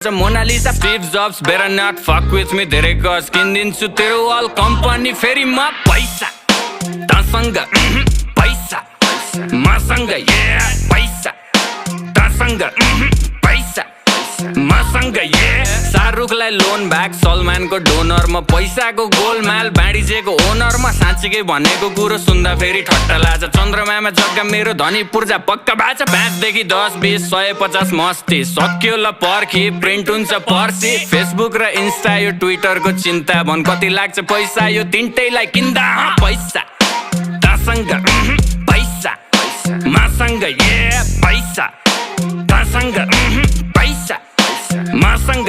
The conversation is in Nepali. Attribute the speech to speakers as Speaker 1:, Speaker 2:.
Speaker 1: गर्छ Mona Lisa Steve Jobs better not fuck with me धेरै गज किनिदिन्छु तेरो अल कम्पनी फेरि म पैसा तसँग पैसा मसँग पैसा तसँग पैसा मसँग शाहरुखलाई लोन ब्याक सलमानको डोनर म पैसाको गोलमाल बाँडिजेको ओनर म साँच्चीकै भनेको कुरो सुन्दा फेरि ठट्टा लाग्छ चन्द्रमामा जग्गा मेरो धनी पूर्जा पक्का बाचा 5 देखि 10 20 150 मस्ती सक्यो ल पर्खी प्रिन्ट हुन्छ पर्सी फेसबुक र इन्स्टा यो ट्विटरको चिन्ता भन कति लाग्छ पैसा यो तिनटैलाई किन्दा पैसा तसँग पैसा मसँग पैसा तसँग पैसा मसँग